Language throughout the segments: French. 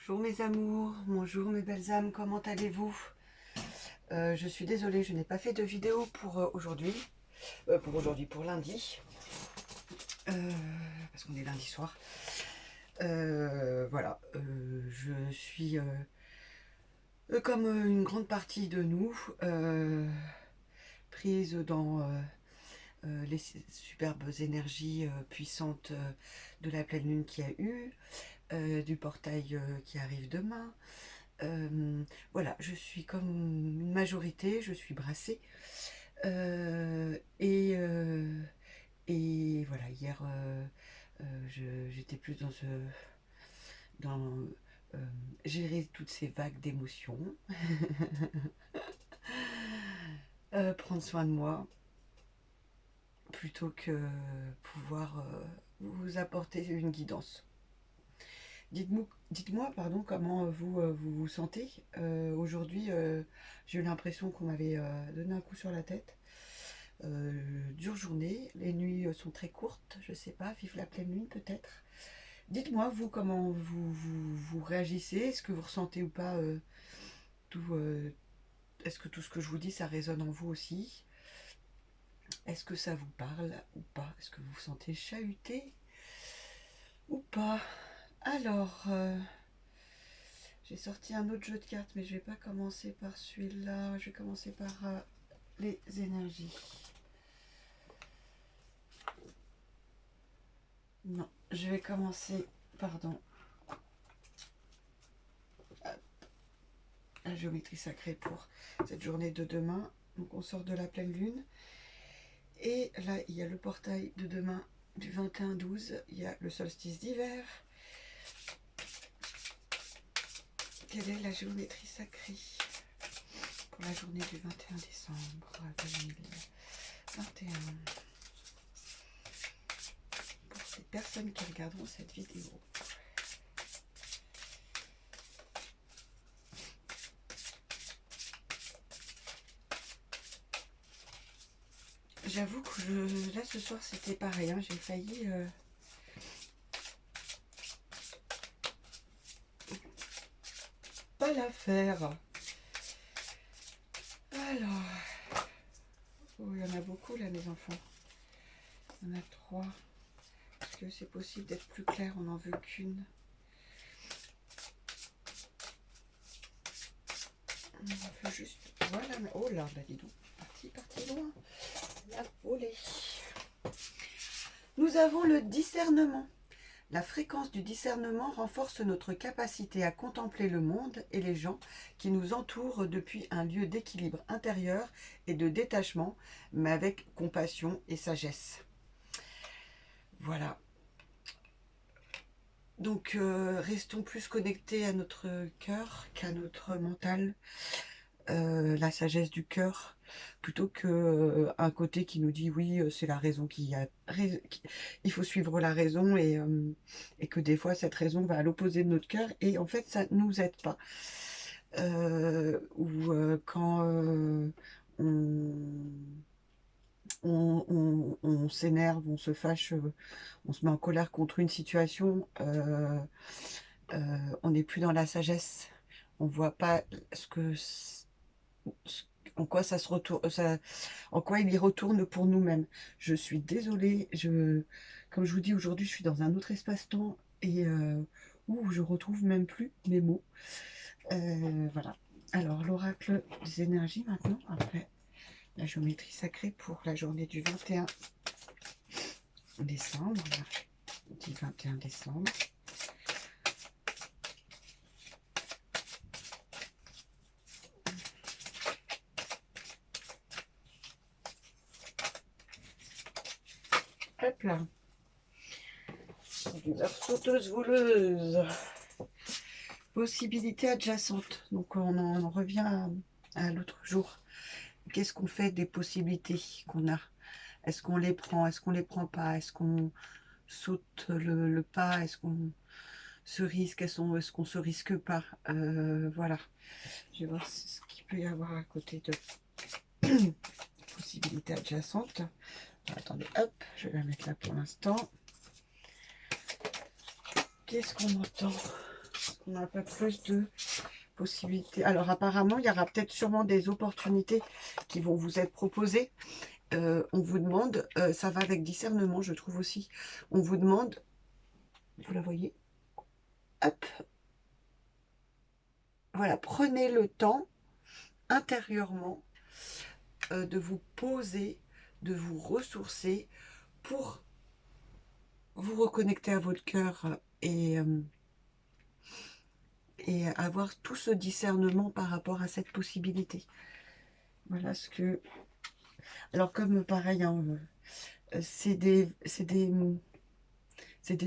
Bonjour mes amours, bonjour mes belles âmes, comment allez-vous? Je suis désolée, je n'ai pas fait de vidéo pour aujourd'hui, pour lundi, parce qu'on est lundi soir. Voilà, je suis comme une grande partie de nous, prise dans les superbes énergies puissantes de la pleine lune qui a eu, du portail qui arrive demain. Voilà, je suis comme une majorité, je suis brassée. Euh, et, euh, et voilà, hier, j'étais plus dans euh, gérer toutes ces vagues d'émotions, prendre soin de moi, plutôt que pouvoir vous apporter une guidance. Dites-moi, pardon, comment vous vous sentez. Aujourd'hui, j'ai eu l'impression qu'on m'avait donné un coup sur la tête. Dure journée, les nuits sont très courtes, je sais pas, vive la pleine lune peut-être. Dites-moi, vous, comment vous réagissez, est-ce que vous ressentez ou pas tout, est-ce que tout ce que je vous dis, ça résonne en vous aussi? Est-ce que ça vous parle ou pas? Est-ce que vous vous sentez chahuté ou pas? Alors, j'ai sorti un autre jeu de cartes, mais je vais pas commencer par celui-là. Je vais commencer par les énergies. Non, je vais commencer, pardon, la géométrie sacrée pour cette journée de demain. Donc on sort de la pleine lune. Et là, il y a le portail de demain du 21-12. Il y a le solstice d'hiver. Quelle est la géométrie sacrée pour la journée du 21 décembre 2021 pour ces personnes qui regarderont cette vidéo? J'avoue que là ce soir c'était pareil, hein, j'ai failli pas la faire. Alors, oh, il y en a beaucoup là mes enfants. Il y en a 3. Est-ce que c'est possible d'être plus clair? On n'en veut qu'une. On en veut juste. Voilà, mais oh là, bah dis donc, parti loin. La volée. Nous avons le discernement. La fréquence du discernement renforce notre capacité à contempler le monde et les gens qui nous entourent depuis un lieu d'équilibre intérieur et de détachement, mais avec compassion et sagesse. Voilà. Donc, restons plus connectés à notre cœur qu'à notre mental. La sagesse du cœur, plutôt que un côté qui nous dit oui, c'est la raison il faut suivre la raison, et que des fois cette raison va à l'opposé de notre cœur et en fait ça nous aide pas. Ou quand on s'énerve, on se fâche, on se met en colère contre une situation, on n'est plus dans la sagesse. On voit pas en quoi ça se retourne, en quoi il y retourne pour nous-mêmes. Je suis désolée, comme je vous dis, aujourd'hui, je suis dans un autre espace-temps et où je retrouve même plus mes mots. Voilà. Alors, l'oracle des énergies maintenant, après la géométrie sacrée pour la journée du 21 décembre. Du 21 décembre. Hop là. Une sauteuse voleuse. Possibilités adjacentes. Donc on en revient à l'autre jour. Qu'est-ce qu'on fait des possibilités qu'on a? Est-ce qu'on les prend? Est-ce qu'on les prend pas? Est-ce qu'on saute le pas? Est-ce qu'on se risque? Est-ce qu'on se risque pas? Voilà. Je vais voir ce qu'il peut y avoir à côté de possibilités adjacentes. Attendez, hop, je vais la mettre là pour l'instant. Qu'est-ce qu'on entend? qu'on a un peu plus de possibilités. Alors apparemment, il y aura peut-être sûrement des opportunités qui vont vous être proposées. On vous demande, ça va avec discernement, je trouve aussi. On vous demande, vous la voyez, hop, voilà, prenez le temps intérieurement de vous poser, de vous ressourcer pour vous reconnecter à votre cœur et avoir tout ce discernement par rapport à cette possibilité. Voilà ce que... Alors comme pareil, hein, c'est des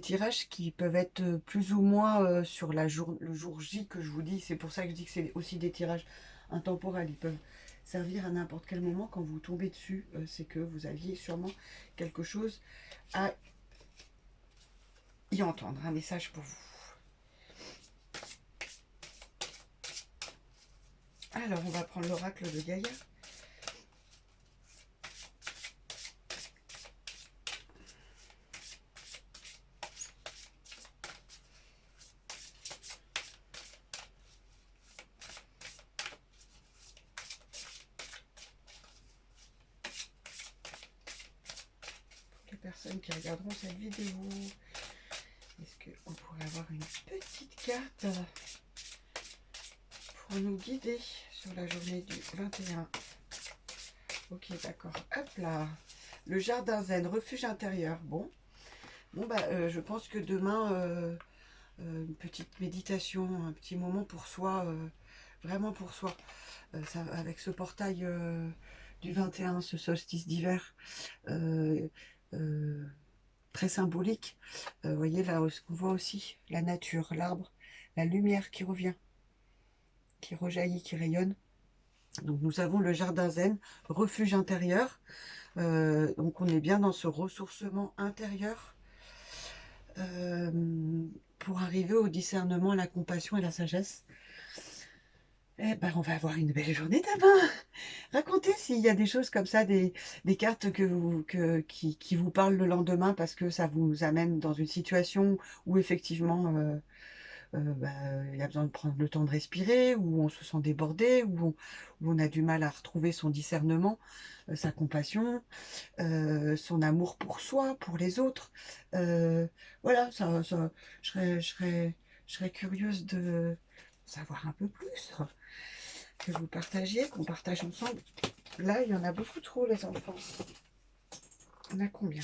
tirages qui peuvent être plus ou moins sur le jour J que je vous dis. C'est pour ça que je dis que c'est aussi des tirages intemporels. Ils peuvent servir à n'importe quel moment. Quand vous tombez dessus, c'est que vous aviez sûrement quelque chose à y entendre. Un message pour vous. Alors, on va prendre l'oracle de Gaïa. Pour les personnes qui regarderont cette vidéo, est-ce qu'on pourrait avoir une petite carte pour nous guider sur la journée du 21? Ok, d'accord. Hop là. Le jardin zen, refuge intérieur. Bon, bah, je pense que demain, une petite méditation, un petit moment pour soi, vraiment pour soi. Ça, avec ce portail du 21, ce solstice d'hiver, très symbolique. Vous voyez là, on voit aussi la nature, l'arbre, la lumière qui revient, qui rejaillit, qui rayonne. Donc nous avons le jardin zen, refuge intérieur. Donc on est bien dans ce ressourcement intérieur pour arriver au discernement, à la compassion et la sagesse. Eh ben, on va avoir une belle journée demain. Racontez s'il y a des choses comme ça, des cartes qui vous parlent le lendemain parce que ça vous amène dans une situation où effectivement bah, il y a besoin de prendre le temps de respirer, où on se sent débordé, où on a du mal à retrouver son discernement, sa compassion, son amour pour soi, pour les autres. Voilà, je serais curieuse de savoir un peu plus, que vous partagiez, qu'on partage ensemble. Là, il y en a beaucoup trop, les enfants. On a combien?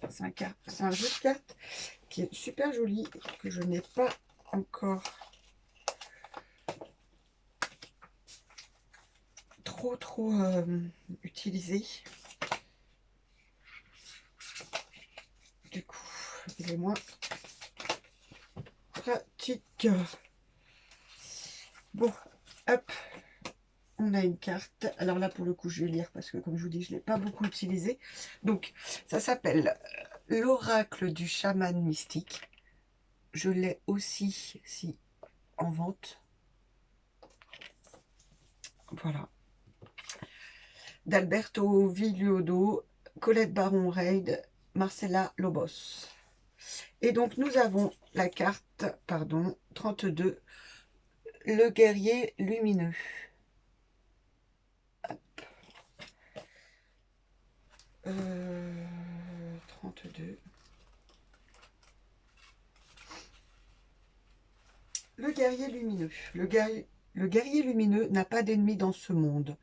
C'est un jeu de cartes qui est super joli, que je n'ai pas encore trop utilisé. Du coup, il est moins pratique. Bon, hop, on a une carte. Alors là, pour le coup, je vais lire parce que, comme je vous dis, je ne l'ai pas beaucoup utilisé. Donc, ça s'appelle l'oracle du chaman mystique. Je l'ai aussi en vente. Voilà. D'Alberto Villiodo, Colette Baron-Reid, Marcella Lobos. Et donc, nous avons la carte, pardon, 32, le guerrier lumineux. 32. Le guerrier lumineux. Le guerrier lumineux n'a pas d'ennemi dans ce monde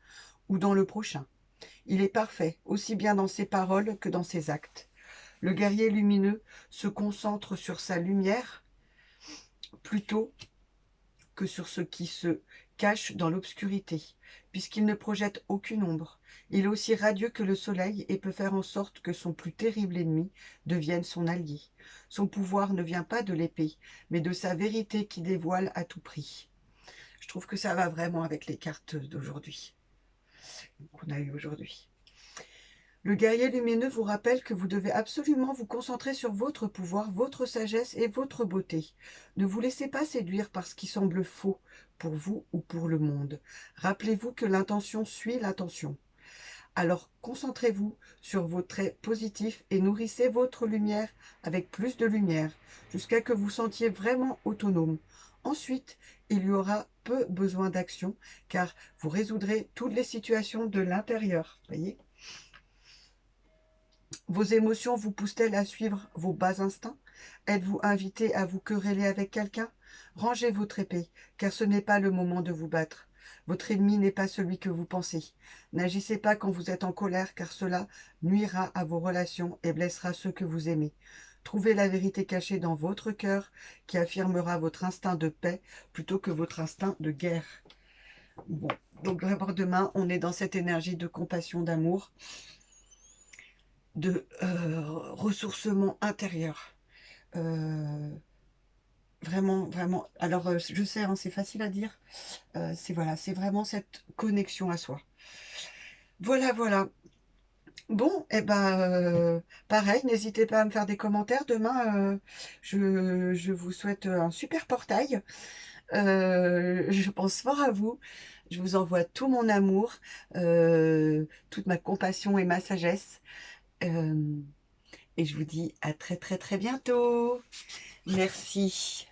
ou dans le prochain. Il est parfait, aussi bien dans ses paroles que dans ses actes. Le guerrier lumineux se concentre sur sa lumière plutôt que sur ce qui se cache dans l'obscurité, puisqu'il ne projette aucune ombre. Il est aussi radieux que le soleil et peut faire en sorte que son plus terrible ennemi devienne son allié. Son pouvoir ne vient pas de l'épée, mais de sa vérité qui dévoile à tout prix. Je trouve que ça va vraiment avec les cartes d'aujourd'hui, qu'on a eues aujourd'hui. Le guerrier lumineux vous rappelle que vous devez absolument vous concentrer sur votre pouvoir, votre sagesse et votre beauté. Ne vous laissez pas séduire par ce qui semble faux pour vous ou pour le monde. Rappelez-vous que l'intention suit l'attention. Alors concentrez-vous sur vos traits positifs et nourrissez votre lumière avec plus de lumière, jusqu'à que vous sentiez vraiment autonome. Ensuite, il y aura peu besoin d'action, car vous résoudrez toutes les situations de l'intérieur. Voyez? Vos émotions vous poussent-elles à suivre vos bas instincts? Êtes-vous invité à vous quereller avec quelqu'un? Rangez votre épée, car ce n'est pas le moment de vous battre. Votre ennemi n'est pas celui que vous pensez. N'agissez pas quand vous êtes en colère, car cela nuira à vos relations et blessera ceux que vous aimez. Trouvez la vérité cachée dans votre cœur, qui affirmera votre instinct de paix plutôt que votre instinct de guerre. Bon, donc vraiment demain, on est dans cette énergie de compassion, d'amour, de ressourcement intérieur. Vraiment, vraiment. Alors, je sais, hein, c'est facile à dire. C'est voilà, c'est vraiment cette connexion à soi. Voilà, voilà. Bon, et ben, pareil, n'hésitez pas à me faire des commentaires. Demain, je vous souhaite un super portail. Je pense fort à vous. Je vous envoie tout mon amour, toute ma compassion et ma sagesse. Et je vous dis à très très très bientôt. Merci.